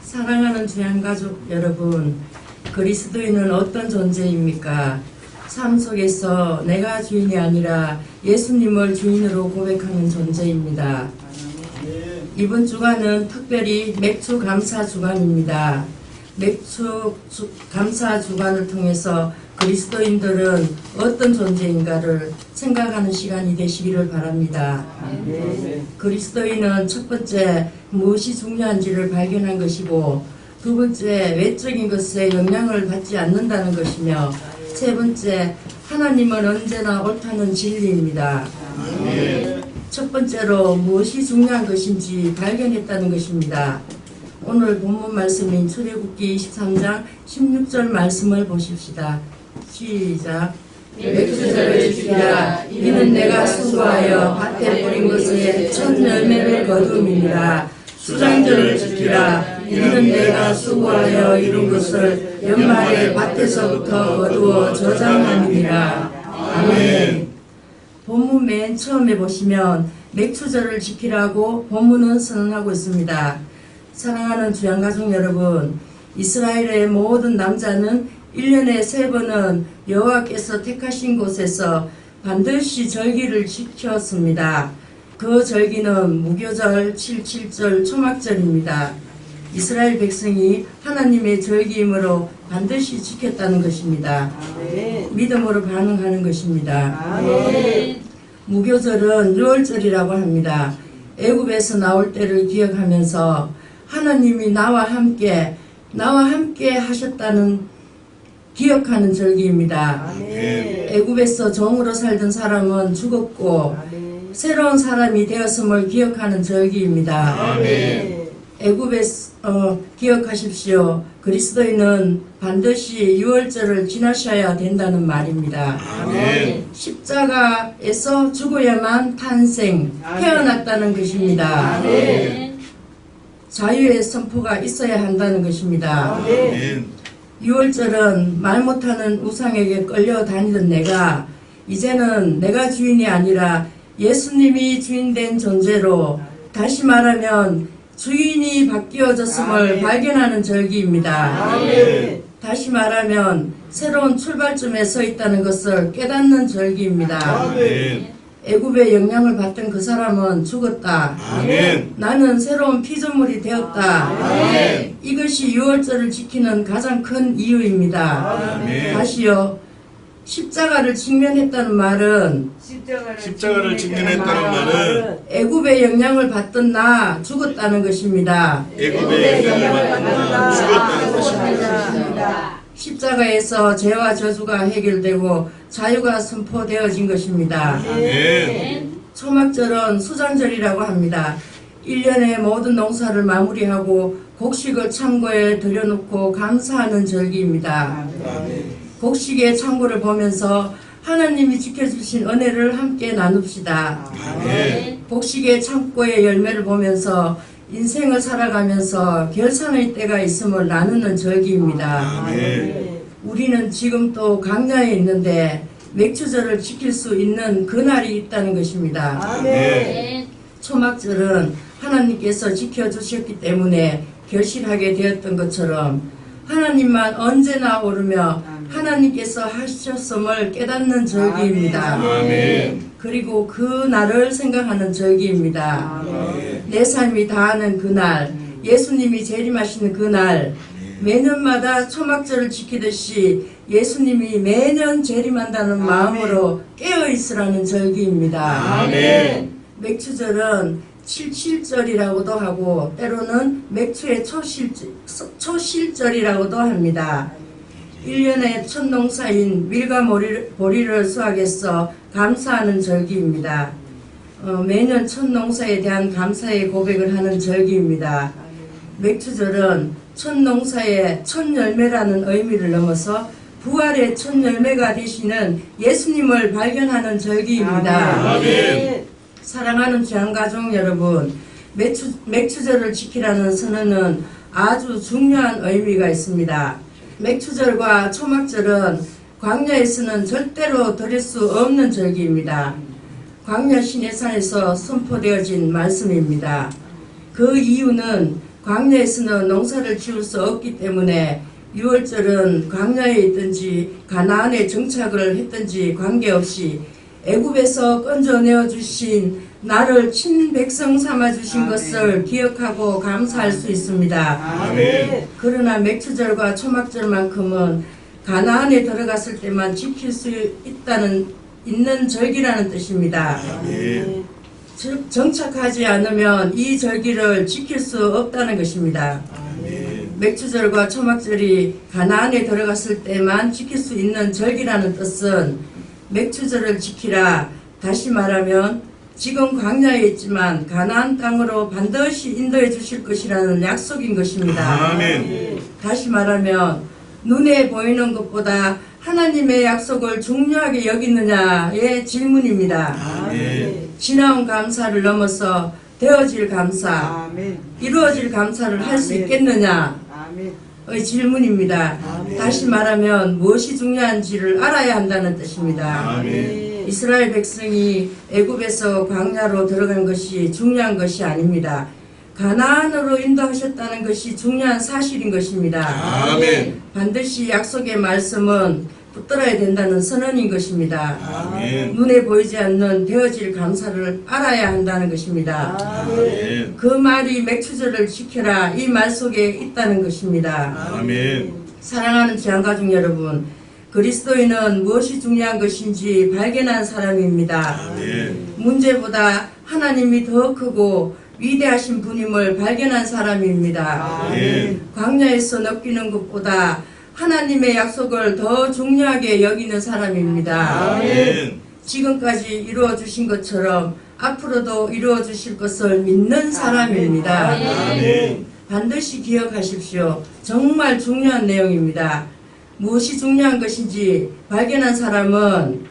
사랑하는 주양가족 여러분, 그리스도인은 어떤 존재입니까? 삶 속에서 내가 주인이 아니라 예수님을 주인으로 고백하는 존재입니다. 이번 주간은 특별히 맥주 감사 주간입니다. 맥주 감사 주간을 통해서 그리스도인들은 어떤 존재인가를 생각하는 시간이 되시기를 바랍니다. 그리스도인은 첫 번째 무엇이 중요한지를 발견한 것이고, 두 번째 외적인 것에 영향을 받지 않는다는 것이며, 세 번째 하나님은 언제나 옳다는 진리입니다. 첫 번째로 무엇이 중요한 것인지 발견했다는 것입니다. 오늘 본문 말씀인 출애굽기 23장 16절 말씀을 보십시다. 시작. 맥주절을 지키라. 이는 내가 수고하여 밭에 뿌린 것의 첫 열매를 거두음이니라. 수장절을 지키라. 이는 내가 수고하여 이룬 것을 연말에 밭에서부터 거두어 저장함이니라. 아멘. 본문 맨 처음에 보시면 맥주절을 지키라고 본문은 선언하고 있습니다. 사랑하는 주양가족 여러분, 이스라엘의 모든 남자는 1년에 3번은 여호와께서 택하신 곳에서 반드시 절기를 지켰습니다. 그 절기는 무교절, 77절, 초막절입니다. 이스라엘 백성이 하나님의 절기이므로 반드시 지켰다는 것입니다. 믿음으로 반응하는 것입니다. 무교절은 유월절이라고 합니다. 애굽에서 나올 때를 기억하면서 하나님이 나와 함께 하셨다는 기억하는 절기입니다. 애굽에서 종으로 살던 사람은 죽었고 새로운 사람이 되었음을 기억하는 절기입니다. 애굽에서 기억하십시오. 그리스도인은 반드시 유월절을 지나셔야 된다는 말입니다. 십자가에서 죽어야만 태어났다는 것입니다. 자유의 선포가 있어야 한다는 것입니다. 유월절은 말 못하는 우상에게 끌려다니던 내가 이제는 내가 주인이 아니라 예수님이 주인된 존재로, 다시 말하면 주인이 바뀌어졌음을 발견하는 절기입니다. 다시 말하면 새로운 출발점에 서 있다는 것을 깨닫는 절기입니다. 애굽의 영향을 받던 그 사람은 죽었다. 나는 새로운 피조물이 되었다. 이것이 유월절을 지키는 가장 큰 이유입니다. 다시요. 십자가를 직면했다는 말은 애굽의 영향을 받던 나 죽었다는 것입니다. 십자가에서 죄와 저주가 해결되고 자유가 선포되어진 것입니다. 초막절은 수장절이라고 합니다. 1년의 모든 농사를 마무리하고 곡식을 창고에 들여놓고 감사하는 절기입니다. 곡식의 창고를 보면서 하나님이 지켜주신 은혜를 함께 나눕시다. 곡식의 창고의 열매를 보면서 인생을 살아가면서 결산의 때가 있음을 나누는 절기입니다. 우리는 지금 또 광야에 있는데 맥주절을 지킬 수 있는 그날이 있다는 것입니다. 초막절은 하나님께서 지켜주셨기 때문에 결실하게 되었던 것처럼 하나님만 언제나 오르며 하나님께서 하셨음을 깨닫는 절기입니다. 그리고 그 날을 생각하는 절기입니다. 내 삶이 다하는 그날, 예수님이 재림하시는 그날, 매년마다 초막절을 지키듯이 예수님이 매년 재림한다는 마음으로 깨어있으라는 절기입니다. 맥주절은 77절이라고도 하고 때로는 맥주의 초실절이라고도 합니다. 1년의 첫 농사인 밀과 보리를 수확해서 감사하는 절기입니다. 매년 첫 농사에 대한 감사의 고백을 하는 절기입니다. 맥주절은 첫 농사의 첫 열매라는 의미를 넘어서 부활의 첫 열매가 되시는 예수님을 발견하는 절기입니다. 사랑하는 주양가족 여러분, 맥주절을 지키라는 선언은 아주 중요한 의미가 있습니다. 맥주절과 초막절은 광야에서는 절대로 드릴 수 없는 절기입니다. 광야 시내산에서 선포되어진 말씀입니다. 그 이유는 광야에서는 농사를 지을 수 없기 때문에 유월절은 광야에 있든지 가나안에 정착을 했든지 관계없이 애굽에서 건져내어 주신 나를 친백성 삼아 주신 것을 기억하고 감사할 수 있습니다. 아멘. 그러나 맥주절과 초막절만큼은 가나안에 들어갔을 때만 지킬 수 있는 절기라는 뜻입니다. 아멘. 즉 정착하지 않으면 이 절기를 지킬 수 없다는 것입니다. 아멘. 맥주절과 초막절이 가나안에 들어갔을 때만 지킬 수 있는 절기라는 뜻은 맥주절을 지키라, 다시 말하면 지금 광야에 있지만 가나안 땅으로 반드시 인도해 주실 것이라는 약속인 것입니다. 아멘. 다시 말하면 눈에 보이는 것보다 하나님의 약속을 중요하게 여기느냐의 질문입니다. 아멘. 지나온 감사를 넘어서 되어질 감사, 아멘. 이루어질 감사를 할 수 아멘. 있겠느냐의 아멘. 질문입니다. 아멘. 다시 말하면 무엇이 중요한지를 알아야 한다는 뜻입니다. 아멘. 이스라엘 백성이 애굽에서 광야로 들어간 것이 중요한 것이 아닙니다. 가나안으로 인도하셨다는 것이 중요한 사실인 것입니다. 아멘. 반드시 약속의 말씀은 붙들어야 된다는 선언인 것입니다. 아멘. 눈에 보이지 않는 되어질 감사를 알아야 한다는 것입니다. 아멘. 그 말이 맥주절을 지켜라 이 말 속에 있다는 것입니다. 아멘. 사랑하는 지향가족 여러분, 그리스도인은 무엇이 중요한 것인지 발견한 사람입니다. 아멘. 문제보다 하나님이 더 크고 위대하신 분임을 발견한 사람입니다. 아멘. 광야에서 느끼는 것보다 하나님의 약속을 더 중요하게 여기는 사람입니다. 아멘. 지금까지 이루어 주신 것처럼 앞으로도 이루어 주실 것을 믿는 사람입니다. 아멘. 반드시 기억하십시오. 정말 중요한 내용입니다. 무엇이 중요한 것인지 발견한 사람은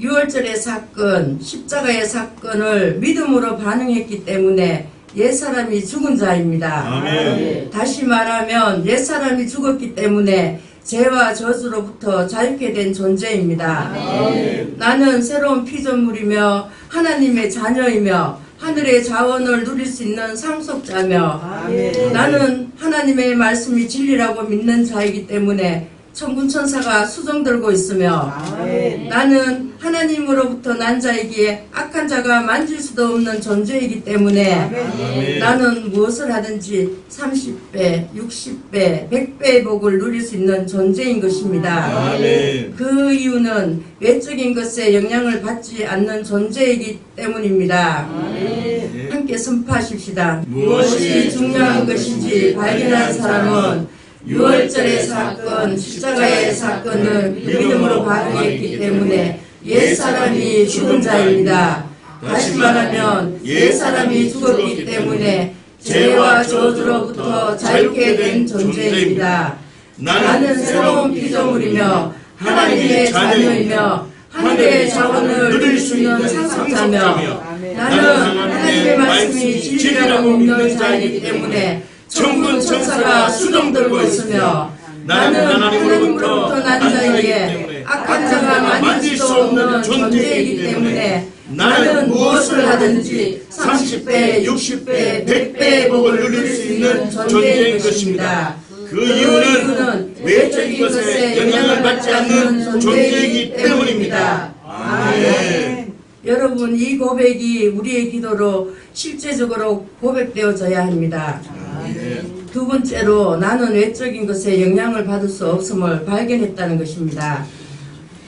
유월절의 사건, 십자가의 사건을 믿음으로 반응했기 때문에 옛사람이 죽은 자입니다. 아멘. 다시 말하면 옛사람이 죽었기 때문에 죄와 저주로부터 자유케 된 존재입니다. 아멘. 나는 새로운 피조물이며 하나님의 자녀이며 하늘의 자원을 누릴 수 있는 상속자며 아멘. 나는 하나님의 말씀이 진리라고 믿는 자이기 때문에 천군천사가 수종 들고 있으며 아멘. 나는 하나님으로부터 난 자이기에 악한 자가 만질 수도 없는 존재이기 때문에 아멘. 나는 무엇을 하든지 30배, 60배, 100배의 복을 누릴 수 있는 존재인 것입니다. 아멘. 그 이유는 외적인 것에 영향을 받지 않는 존재이기 때문입니다. 아멘. 함께 선포하십시다. 무엇이 중요한 것인지 발견한 사람은 유월절의 사건, 십자가의 사건을 믿음으로 반응했기 때문에 옛사람이 죽은 자입니다. 다시 말하면 옛사람이 죽었기 때문에 죄와 저주로부터 자유케 된 존재입니다. 나는 새로운 피조물이며 하나님의 자녀이며 하늘의 자원을 누릴 수 있는 상속자며 나는 하나님의 말씀이 진리라고 믿는 자이기 때문에 천군 천사가 수종 들고 있으며 나는 하나님으로부터 난 자에게 악한 자가 만질 수 없는 존재이기 때문에 나는 무엇을 하든지 30배, 60배, 100배의 복을 누릴 수 있는 존재인 것입니다. 그 이유는 외적인 것에 영향을 받지 않는 존재이기 때문입니다. 아멘. 여러분, 이 고백이 우리의 기도로 실제적으로 고백되어져야 합니다. 두 번째로 나는 외적인 것에 영향을 받을 수 없음을 발견했다는 것입니다.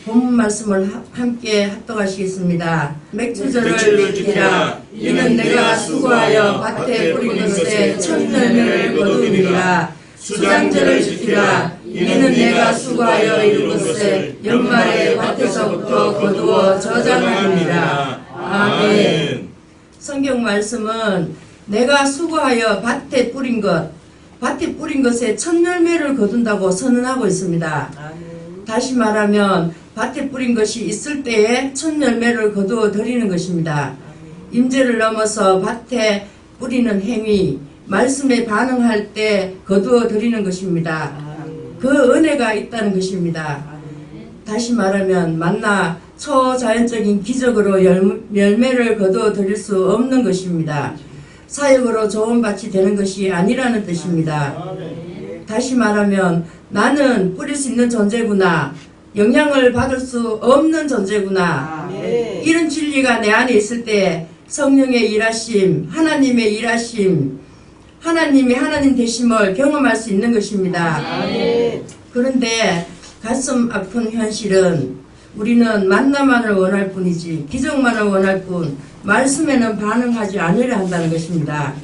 본문 말씀을 함께 합독하시겠습니다. 맥주절을 지키라. 이는 내가 수고하여 밭에 뿌린 것에 첫 열매를 거두리라. 수장절을 지키라. 이는 내가 수고하여 이룬 것을 연말에 밭에서부터 거두어 저장하리라. 아멘. 성경 말씀은 내가 수고하여 밭에 뿌린 것, 밭에 뿌린 것에 첫 열매를 거둔다고 선언하고 있습니다. 다시 말하면 밭에 뿌린 것이 있을 때에 첫 열매를 거두어 드리는 것입니다. 임재를 넘어서 밭에 뿌리는 행위, 말씀에 반응할 때 거두어 드리는 것입니다. 그 은혜가 있다는 것입니다. 다시 말하면 만나 초자연적인 기적으로 열매를 거두어 드릴 수 없는 것입니다. 사역으로 좋은 밭이 되는 것이 아니라는 뜻입니다. 다시 말하면 나는 뿌릴 수 있는 존재구나, 영향을 받을 수 없는 존재구나, 이런 진리가 내 안에 있을 때 성령의 일하심, 하나님의 일하심, 하나님이 하나님 되심을 경험할 수 있는 것입니다. 그런데 가슴 아픈 현실은 우리는 만나만을 원할 뿐이지 기적만을 원할 뿐 말씀에는 반응하지 않으려 한다는 것입니다.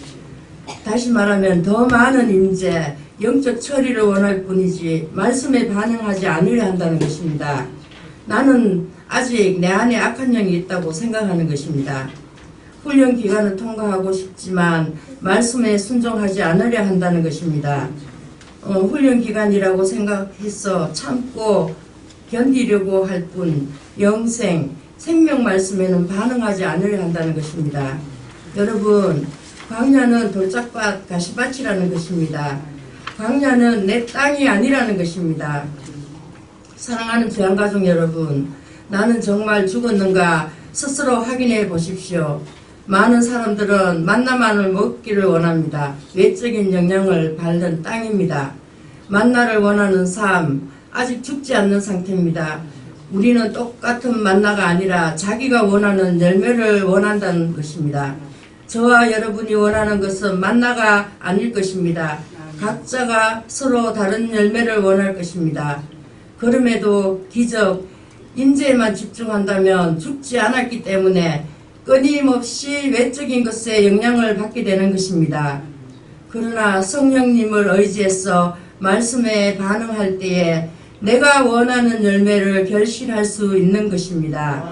다시 말하면 더 많은 임재, 영적 처리를 원할 뿐이지 말씀에 반응하지 않으려 한다는 것입니다. 나는 아직 내 안에 악한 영이 있다고 생각하는 것입니다. 훈련 기간을 통과하고 싶지만 말씀에 순종하지 않으려 한다는 것입니다. 훈련 기간이라고 생각해서 참고 견디려고 할 뿐 영생, 생명 말씀에는 반응하지 않으려 한다는 것입니다. 여러분, 광야는 돌짝밭, 가시밭이라는 것입니다. 광야는 내 땅이 아니라는 것입니다. 사랑하는 귀한가족 여러분, 나는 정말 죽었는가 스스로 확인해 보십시오. 많은 사람들은 만나만을 먹기를 원합니다. 외적인 영향을 받는 땅입니다. 만나를 원하는 삶, 아직 죽지 않는 상태입니다. 우리는 똑같은 만나가 아니라 자기가 원하는 열매를 원한다는 것입니다. 저와 여러분이 원하는 것은 만나가 아닐 것입니다. 각자가 서로 다른 열매를 원할 것입니다. 그럼에도 기적, 인재에만 집중한다면 죽지 않았기 때문에 끊임없이 외적인 것에 영향을 받게 되는 것입니다. 그러나 성령님을 의지해서 말씀에 반응할 때에 내가 원하는 열매를 결실할 수 있는 것입니다.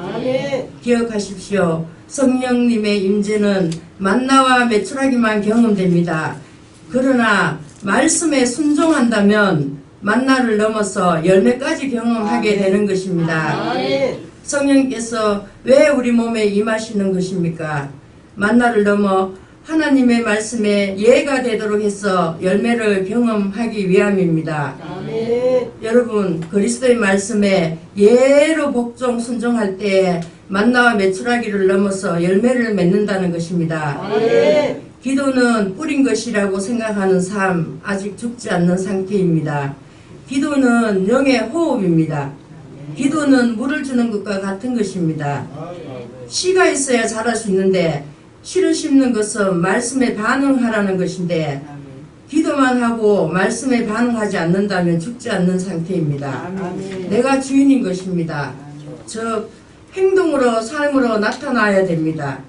기억하십시오. 성령님의 임재는 만나와 메추라기만 경험됩니다. 그러나 말씀에 순종한다면 만나를 넘어서 열매까지 경험하게 되는 것입니다. 성령께서 왜 우리 몸에 임하시는 것입니까? 만나를 넘어 하나님의 말씀에 예가 되도록 해서 열매를 경험하기 위함입니다. 여러분, 그리스도의 말씀에 예로 복종 순종할 때에 만나와 메추라기를 넘어서 열매를 맺는다는 것입니다. 기도는 뿌린 것이라고 생각하는 삶, 아직 죽지 않는 상태입니다. 기도는 영의 호흡입니다. 기도는 물을 주는 것과 같은 것입니다. 씨가 있어야 자랄 수 있는데 씨를 심는 것은 말씀에 반응하라는 것인데 기도만 하고 말씀에 반응하지 않는다면 죽지 않는 상태입니다. 내가 주인인 것입니다. 즉 행동으로 삶으로 나타나야 됩니다.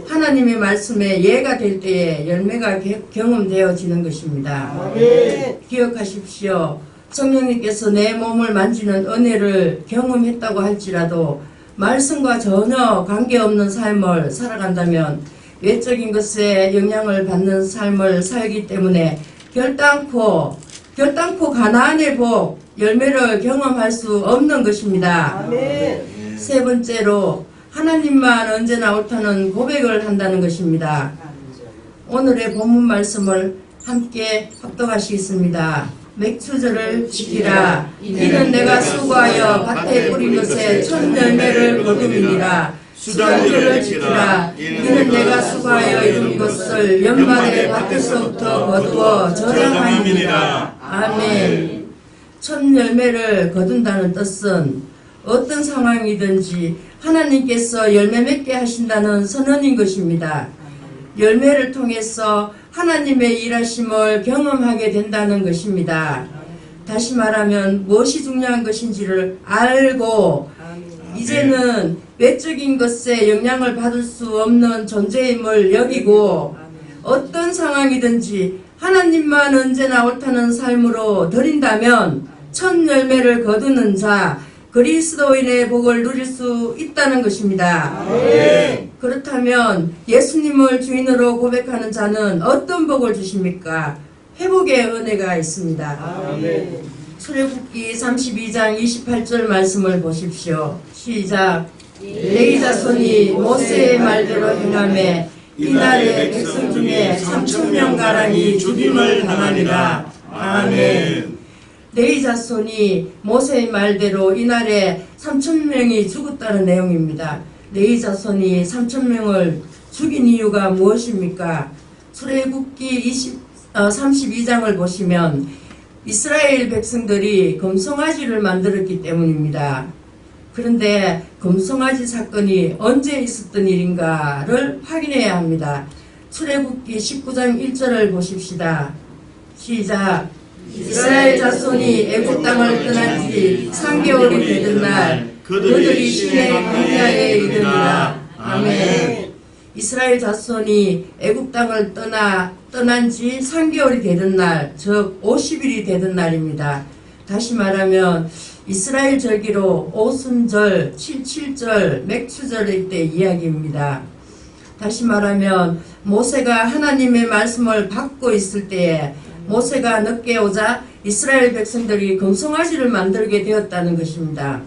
하나님의 말씀에 예가 될 때에 열매가 경험되어지는 것입니다. 기억하십시오. 성령님께서 내 몸을 만지는 은혜를 경험했다고 할지라도 말씀과 전혀 관계없는 삶을 살아간다면 외적인 것에 영향을 받는 삶을 살기 때문에 결단코 가나안의 복, 열매를 경험할 수 없는 것입니다. 세 번째로 하나님만 언제나 옳다는 고백을 한다는 것입니다. 오늘의 본문 말씀을 함께 합독하시겠습니다. 맥추절을 지키라. 이는 내가 수고하여 밭에 뿌린 것에 첫 열매를 거두리니라. 수단절을 지키라. 이는 내가 수고하여 이룬 것을 연말에 밭에서부터 거두어 저장함이니라. 아멘. 첫 열매를 거둔다는 뜻은 어떤 상황이든지 하나님께서 열매 맺게 하신다는 선언인 것입니다. 열매를 통해서 하나님의 일하심을 경험하게 된다는 것입니다. 다시 말하면 무엇이 중요한 것인지를 알고 이제는 외적인 것에 영향을 받을 수 없는 존재임을 여기고 어떤 상황이든지 하나님만 언제나 옳다는 삶으로 드린다면 첫 열매를 거두는 자, 그리스도인의 복을 누릴 수 있다는 것입니다. 그렇다면 예수님을 주인으로 고백하는 자는 어떤 복을 주십니까? 회복의 은혜가 있습니다. 출애굽기 32장 28절 말씀을 보십시오. 시작. 레위 자손이 모세의 말대로 행하매 이날에 백성 중에 3,000명가량이 죽임을 당하니라. 아멘. 레위 자손이 모세의 말대로 이날에 3,000명이 죽었다는 내용입니다. 레위 자손이 3,000명을 죽인 이유가 무엇입니까? 출애굽기 32장을 보시면 이스라엘 백성들이 금송아지를 만들었기 때문입니다. 그런데 금송아지 사건이 언제 있었던 일인가를 확인해야 합니다. 출애굽기 19장 1절을 보십시다. 시작. 이스라엘 자손이 애굽 땅을 떠난 지 3개월이 되던 날 그들이 시내 광야에 이르니라. 아멘. 이스라엘 자손이 애굽 땅을 떠난 지 3개월이 되던 날, 즉 50일이 되던 날입니다. 다시 말하면 이스라엘 절기로 오순절, 77절, 맥추절일 때 이야기입니다. 다시 말하면 모세가 하나님의 말씀을 받고 있을 때에 모세가 늦게 오자 이스라엘 백성들이 금송아지를 만들게 되었다는 것입니다.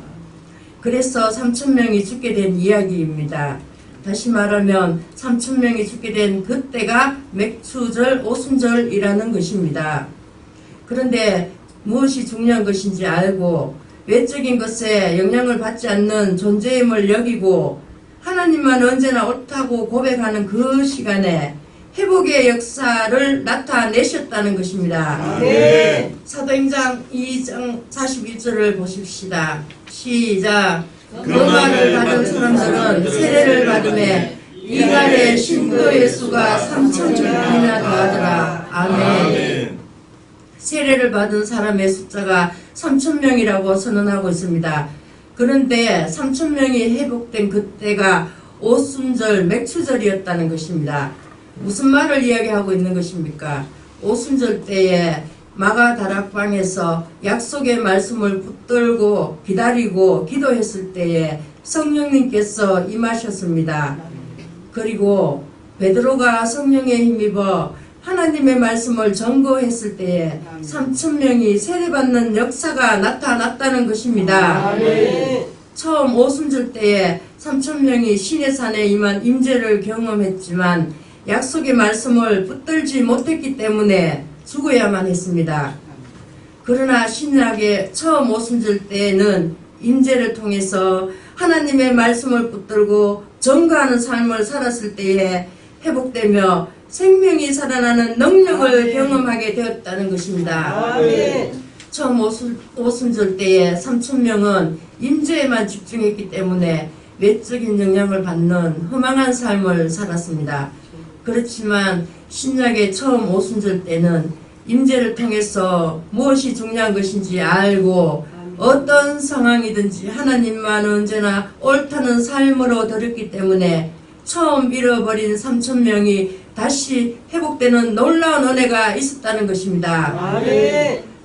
그래서 3,000명이 죽게 된 이야기입니다. 다시 말하면 3,000명이 죽게 된 그때가 맥추절, 오순절이라는 것입니다. 그런데 무엇이 중요한 것인지 알고 외적인 것에 영향을 받지 않는 존재임을 여기고 하나님만 언제나 옳다고 고백하는 그 시간에 회복의 역사를 나타내셨다는 것입니다. 네. 사도행전 2장 41절을 보십시다. 시작. 그 말을 받은 사람들은 세례를 받음에 이간의 신도의 수가 3,000명이나 더하더라. 아멘. 세례를 받은 사람의 숫자가 3,000명이라고 선언하고 있습니다. 그런데 3,000명이 회복된 그때가 오순절, 맥추절이었다는 것입니다. 무슨 말을 이야기하고 있는 것입니까? 오순절 때에 마가 다락방에서 약속의 말씀을 붙들고 기다리고 기도했을 때에 성령님께서 임하셨습니다. 그리고 베드로가 성령에 힘입어 하나님의 말씀을 전거했을 때에 3,000명이 세례받는 역사가 나타났다는 것입니다. 처음 오순절 때에 3,000명이 시내산에 임한 임재를 경험했지만 약속의 말씀을 붙들지 못했기 때문에 죽어야만 했습니다. 그러나 신약의 처음 오순절 때에는 임재를 통해서 하나님의 말씀을 붙들고 전거하는 삶을 살았을 때에 회복되며 생명이 살아나는 능력을 경험하게 되었다는 것입니다. 처음 오순절 때에 3,000명은 임재에만 집중했기 때문에 외적인 영향을 받는 허망한 삶을 살았습니다. 그렇지만 신약의 처음 오순절 때는 임재를 통해서 무엇이 중요한 것인지 알고 어떤 상황이든지 하나님만 언제나 옳다는 삶으로 들었기 때문에 처음 잃어버린 3,000명이 다시 회복되는 놀라운 은혜가 있었다는 것입니다.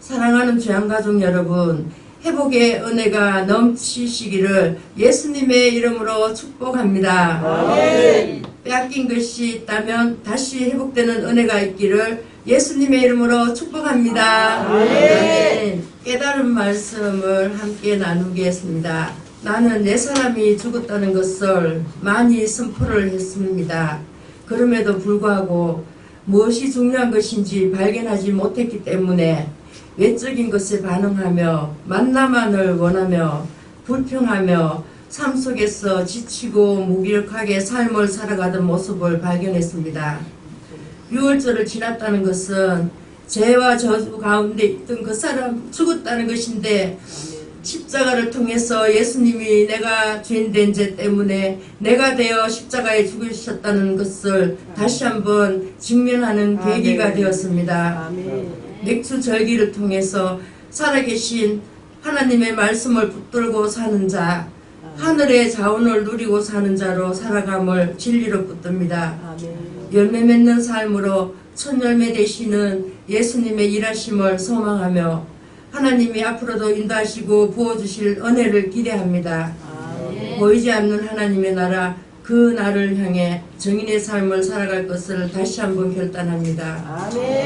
사랑하는 주양가족 여러분, 회복의 은혜가 넘치시기를 예수님의 이름으로 축복합니다. 빼앗긴 것이 있다면 다시 회복되는 은혜가 있기를 예수님의 이름으로 축복합니다. 깨달은 말씀을 함께 나누겠습니다. 나는 내 사람이 죽었다는 것을 많이 선포를 했습니다. 그럼에도 불구하고 무엇이 중요한 것인지 발견하지 못했기 때문에 외적인 것에 반응하며 만나만을 원하며 불평하며 삶 속에서 지치고 무기력하게 삶을 살아가던 모습을 발견했습니다. 6월절을 지났다는 것은 죄와 저주 가운데 있던 그 사람 죽었다는 것인데 십자가를 통해서 예수님이 내가 죄인된 죄 때문에 내가 되어 십자가에 죽으셨다는 것을 다시 한번 직면하는 계기가 되었습니다. 맥주 절기를 통해서 살아계신 하나님의 말씀을 붙들고 사는 자, 하늘의 자원을 누리고 사는 자로 살아감을 진리로 붙듭니다. 열매 맺는 삶으로 첫 열매 되시는 예수님의 일하심을 소망하며 하나님이 앞으로도 인도하시고 부어주실 은혜를 기대합니다. 보이지 않는 하나님의 나라, 그 날을 향해 정인의 삶을 살아갈 것을 다시 한번 결단합니다.